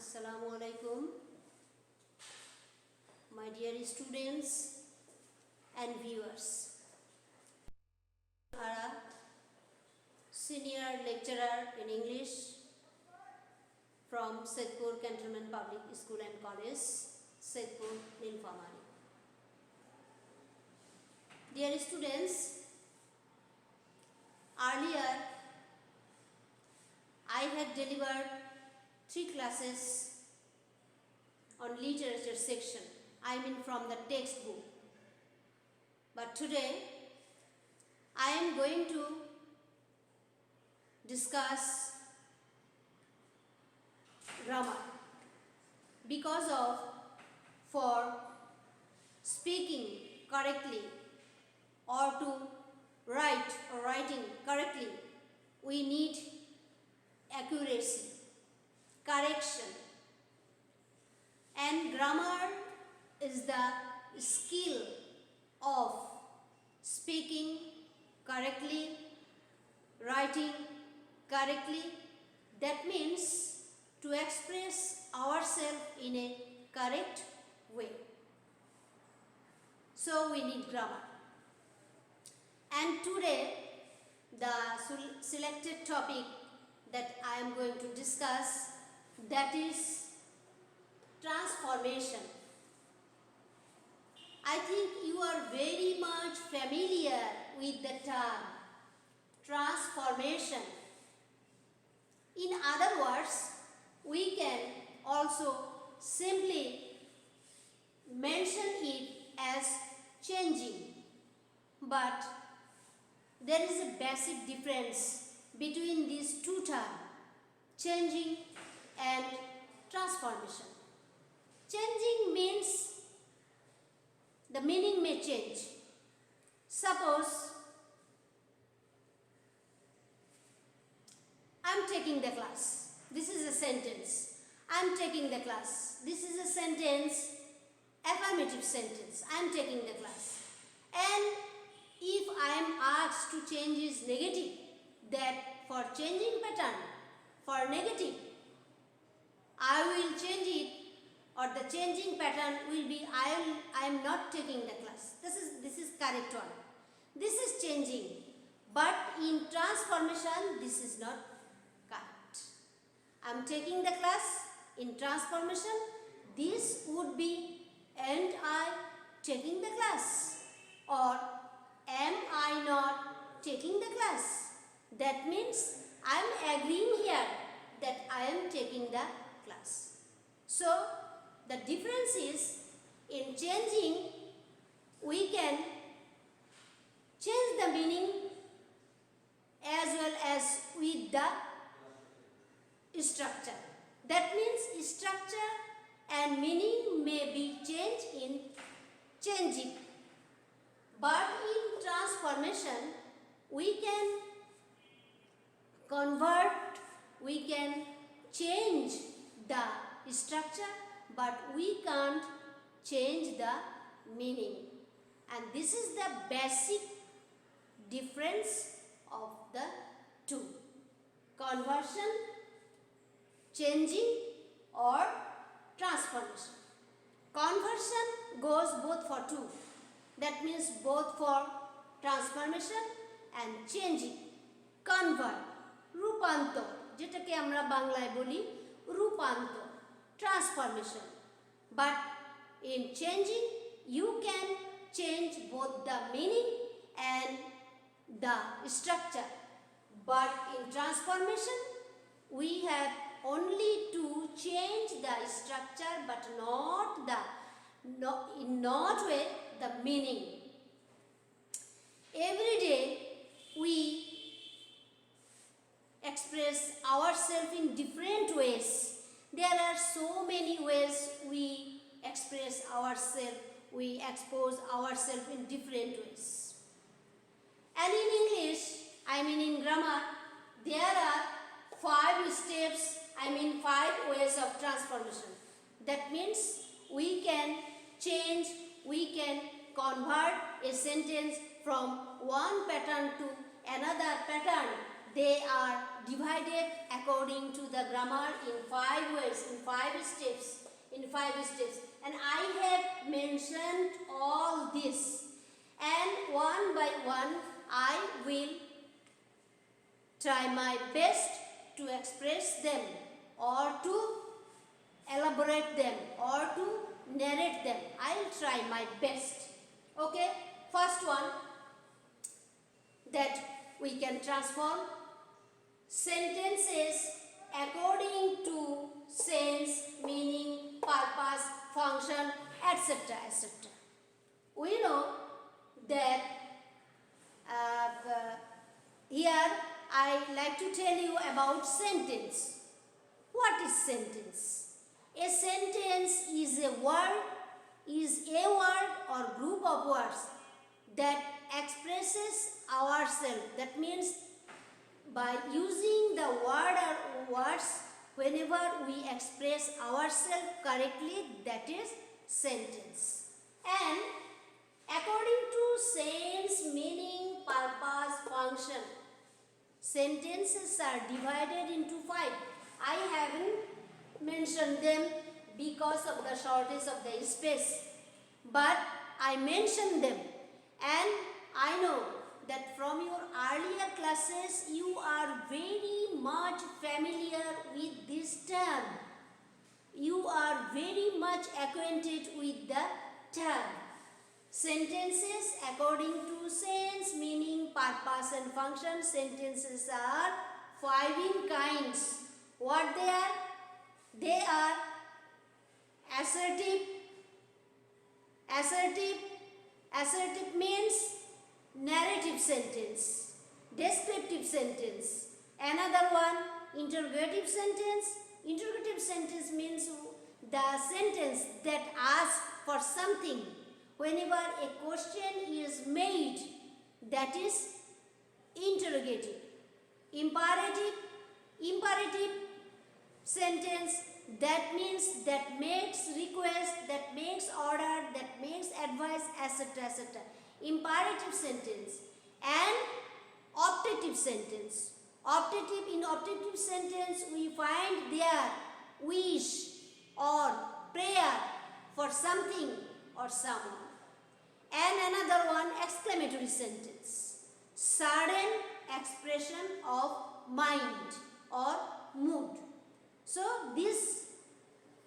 Assalamu alaikum, my dear students and viewers. Ara, senior lecturer in English from Saidpur Cantonment Public School and College, Saidpur, Nilphamari. Dear students, earlier I had delivered 3 classes on literature section, I mean from the textbook. But today I am going to discuss grammar because of for speaking correctly or to write or writing correctly, we need accuracy, correction, and grammar is the skill of speaking correctly, writing correctly. That means to express ourselves in a correct way. So we need grammar. And today the selected topic that I am going to discuss, that is transformation. I think you are very much familiar with the term transformation. In other words, we can also simply mention it as changing, but there is a basic difference between these two terms, changing and transformation. Changing means the meaning may change. Suppose I am taking the class. This is a sentence. I am taking the class. This is a sentence, affirmative sentence. I am taking the class. And if I am asked to change is negative, that for changing pattern, for negative, I will change it, or the changing pattern will be I am not taking the class. This is correct one. This is changing, but in transformation this is not correct. I am taking the class. In transformation this would be and I taking the class, or am I not taking the class. That means I am agreeing here that I am taking the class. So the difference is, in changing we can change the meaning as well as with the structure. That means structure and meaning may be changed in changing. But in transformation we can convert, we can change the structure, but we can't change the meaning. And this is the basic difference of the two: conversion, changing, or transformation. Conversion goes both for two. That means both for transformation and changing. Convert, রূপান্তর, যেটাকে আমরা বাংলায় বলি রূপান্তর, transformation. But in changing you can change both the meaning and the structure. But in transformation we have only to change the structure but not way the meaning. Every day we express ourselves in different ways. There are so many ways we express ourselves, we expose ourselves in different ways. And in English, I mean in grammar, there are 5 steps, I mean 5 ways of transformation. That means we can change, we can convert a sentence from one pattern to another pattern they are divided according to the grammar in 5 ways, in 5 steps. And I have mentioned all this, and one by one I will try my best to express them or to elaborate them or to narrate them. I'll try my best. Okay, first one, that we can transform sentences according to sense, meaning, purpose, function, etc. etc. We know that here I like to tell you about sentence. What is sentence? A sentence is a word or group of words that expresses ourselves. That means by using the word or words, whenever we express ourselves correctly, that is sentence. And according to sense, meaning, purpose, function, sentences are divided into 5. I haven't mentioned them because of the shortage of the space, but I mentioned them, and I know that from your earlier classes you are very much familiar with this term. You are very much acquainted with the term. Sentences according to sense, meaning, purpose and function. Sentences are 5 in kinds. What they are? They are assertive. Assertive means narrative sentence, descriptive sentence. Another one, interrogative sentence. Interrogative sentence means the sentence that asks for something. Whenever a question is made, that is interrogative. Imperative sentence, that means that makes request, that makes order, that makes advice, etc. etc. Imperative sentence. And optative sentence. In optative sentence we find there wish or prayer for something or someone. And another one, exclamatory sentence, sudden expression of mind or mood. So these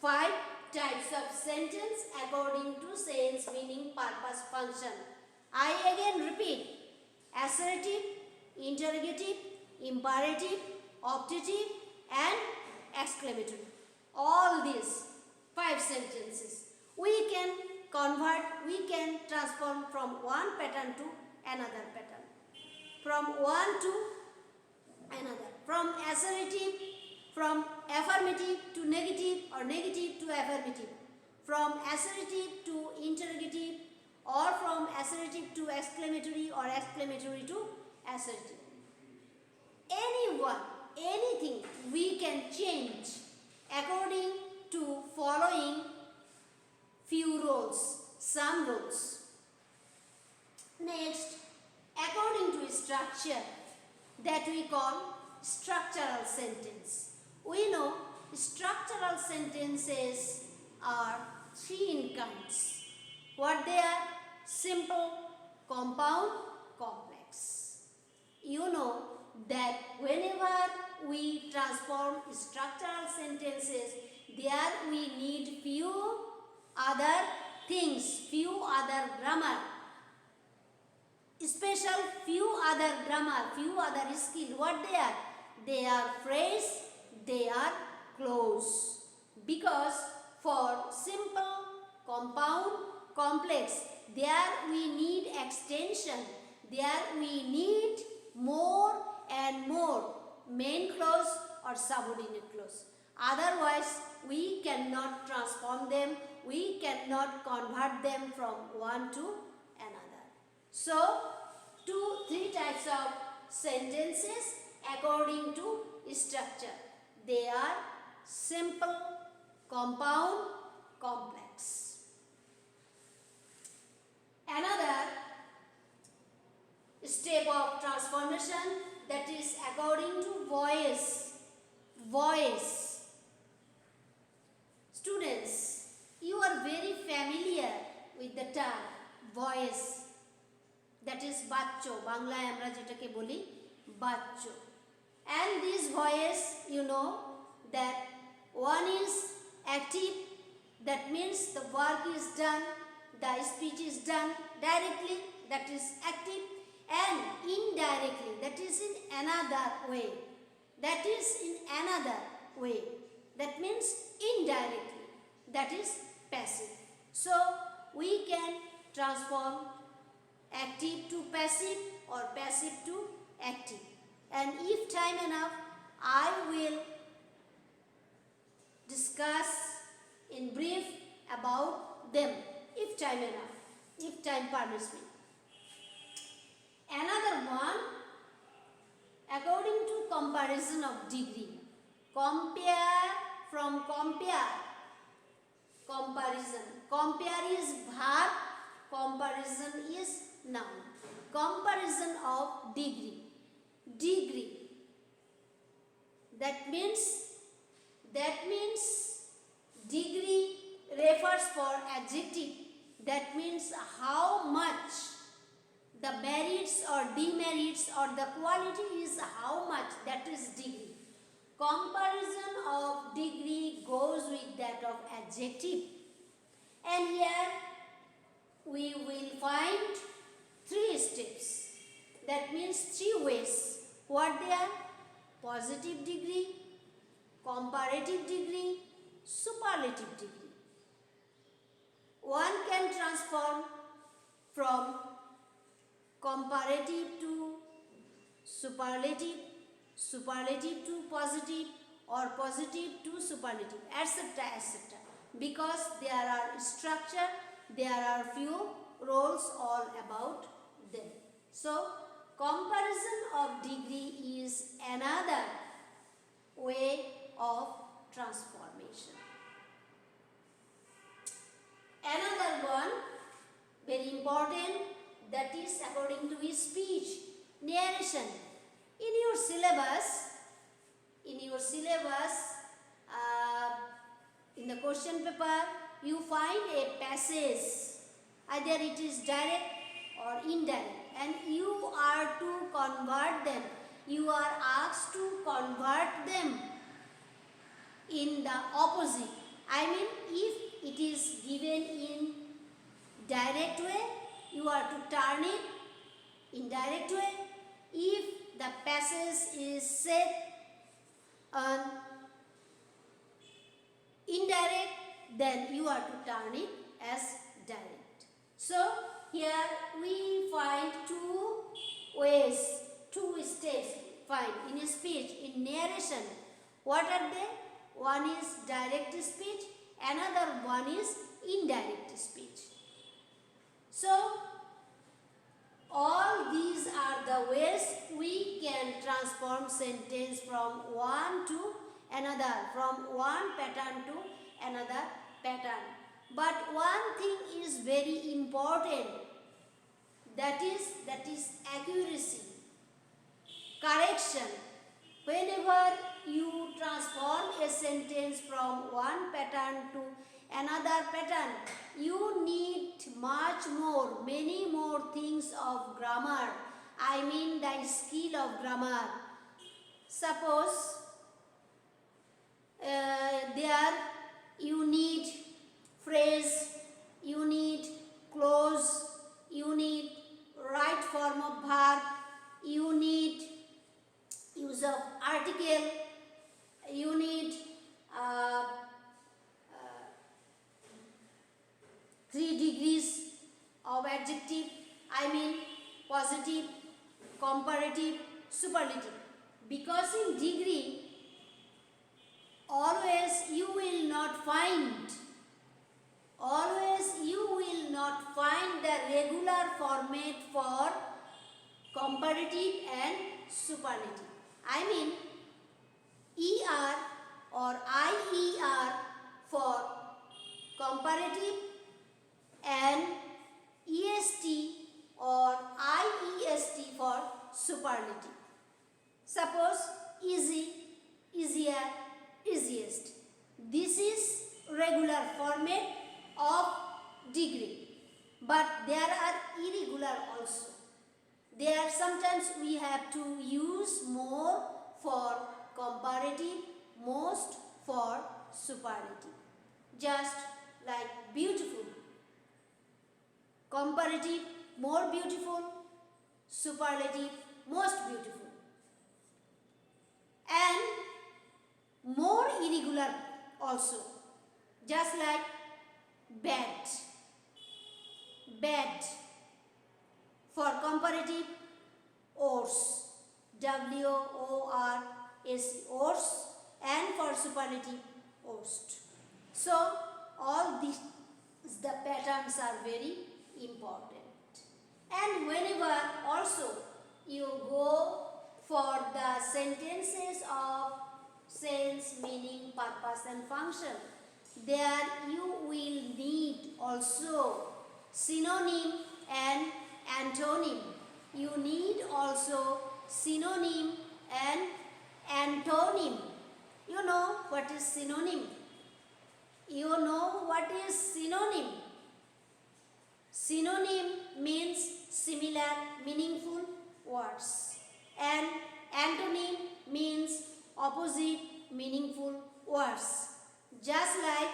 5 types of sentence according to sense, meaning, purpose, function. I again repeat: assertive, interrogative, imperative, optative and exclamatory. All these 5 sentences we can convert, we can transform from one pattern to another pattern, from one to another, from assertive, from affirmative to negative or negative to affirmative, from assertive to interrogative, or from assertive to exclamatory or exclamatory to assertive. Anything we can change according to following few rules, some rules. Next, according to structure, that we call structural sentence. We know structural sentences are 3 in kinds. What they are? Simple, compound, complex. You know that whenever we transform structural sentences, there we need few other things, few other grammar, special few other grammar, few other skill. What they are? They are phrase, they are clause. Because for simple, compound, complex, there we need extension, there we need more and more main clause or subordinate clause. Otherwise we cannot transform them, we cannot convert them from one to another. So 3 types of sentences according to structure. They are simple, compound, complex. Another step of transformation, that is according to voice. Voice. Students, you are very familiar with the term voice. That is baccho. Banglaয় আমরা যেটাকে বলি baccho. And this voice, you know that one is active, that means the work is done, the speech is done directly, that is active, and indirectly, that is in another way. That is in another way. That means indirectly, that is passive. So we can transform active to passive or passive to active. And if time enough, I will discuss in brief about them, if time enough, if time permits me. Another one, according to comparison of degree. Compare, from compare, comparison. Compare is verb, comparison is noun. Comparison of degree. Degree. That means degree refers for adjective. That means how much the merits or demerits or the quality is how much, that is degree. Comparison of degree goes with that of adjective. And here we will find 3 steps. That means 3 ways. What they are? Positive degree, comparative degree, superlative degree. One can transform from comparative to superlative, superlative to positive, or positive to superlative, etc., etc. Because there are structure, there are few roles all about them. So comparison of degree is another way of transformation. Another one, very important, that is according to his speech, narration. In your syllabus, in the question paper, you find a passage, either it is direct or indirect, and you are to convert them. You are asked to convert them in the opposite. I mean, if it is given in direct way, you are to turn it indirect way. If the passage is said on indirect, then you are to turn it as direct. So here we find 2 ways, 2 steps find in a speech, in narration. What are they? One is direct speech, another one is indirect speech. So all these are the ways we can transform sentence from one to another, from one pattern to another pattern. But one thing is very important, that is accuracy, correction. Whenever you transform a sentence from one pattern to another pattern, you need many more things of grammar. I mean the skill of grammar. Suppose there you need phrase, you need clause, you need right form of verb, you need use of article, you need 3 degrees of adjective, I mean positive, comparative, superlative. Because in degree, always you will not find the regular format for comparative and superlative. I mean ER or IER for comparative and EST or IEST for superlative. enthusiast. This is regular format of degree, but there are irregular also. There sometimes we have to use more for comparative, most for superlative. Just like beautiful. Comparative, more beautiful. Superlative, most beautiful. And more irregular also. Just like bad. Bad. For comparative, worse. W-O-R-S-E, worse. And for superlative, worst. So, all these the patterns are very important. And whenever also you go for the sentences of sense, meaning, purpose and function, there you will need also synonym and antonym. You need also synonym and antonym. You know what is synonym? You know what is synonym? Synonym means similar, meaningful words. And antonym means opposite, meaningful words. Just like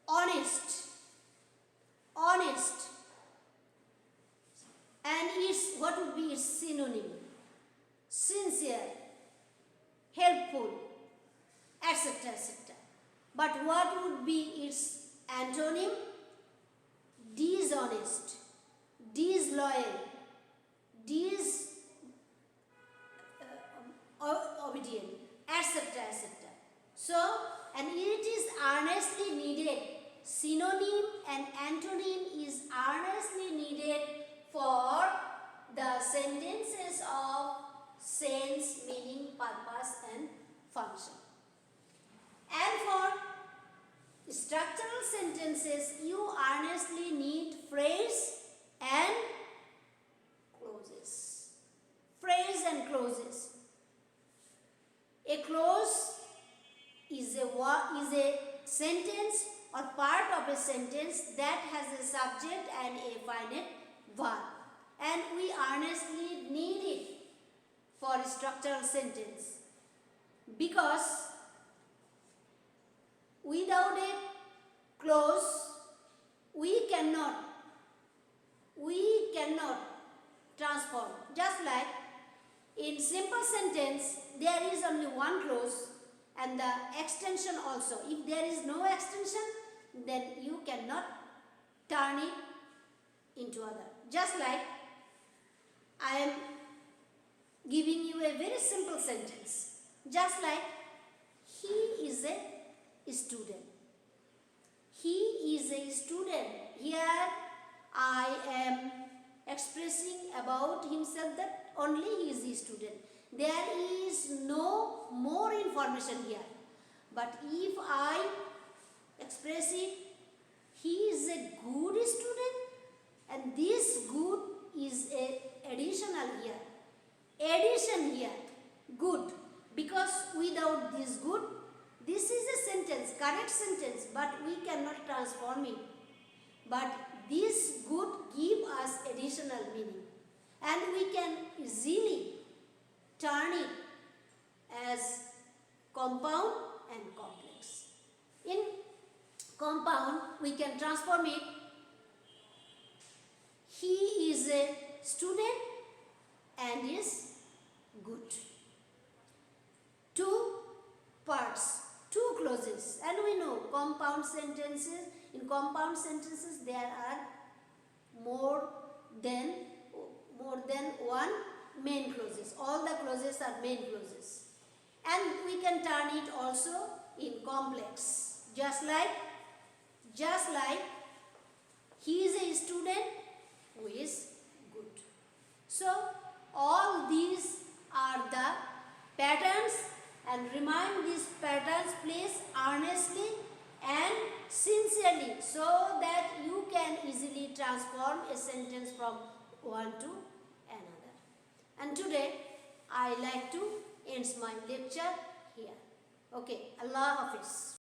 honest. Honest. And what would be its synonym? Sincere, helpful, etc. etc. But what would be its antonym? Dishonest, disloyal, disobedient, etc. etc. So, and it is earnestly needed. Synonym and antonym is earnestly needed for the sentences of sense, meaning, purpose and function. And for structural sentences, you earnestly need phrase and clauses. Phrase and clauses. A clause is a sentence or part of a sentence that has a subject and a finite verb. And we earnestly need it for a structural sentence, because without a clause we cannot transform. Just like in simple sentence there is only one clause and the extension also. If there is no extension, then you cannot turn it into other. Just like I am giving you a very simple sentence. Just like he is a student. He is a student. Here I am expressing about himself that only he is a student. There is no more information here. But if I express it, he is a good student, and this good is a additional here. Addition here, good, because without this good, this is a sentence, correct sentence, but we cannot transform it. But this good give us additional meaning, and we can easily turn it as compound and complex. In compound, we can transform it. He is a student and is good. Two parts, two clauses, and we know compound sentences. In compound sentences, there are more than one main clauses. All the clauses are main clauses, and we can turn it also in complex. Just like he is a student who is good. So all these are the patterns, and remind these patterns please earnestly and sincerely, so that you can easily transform a sentence from one to another. And I like to end my lecture here. Okay, Allah Hafiz.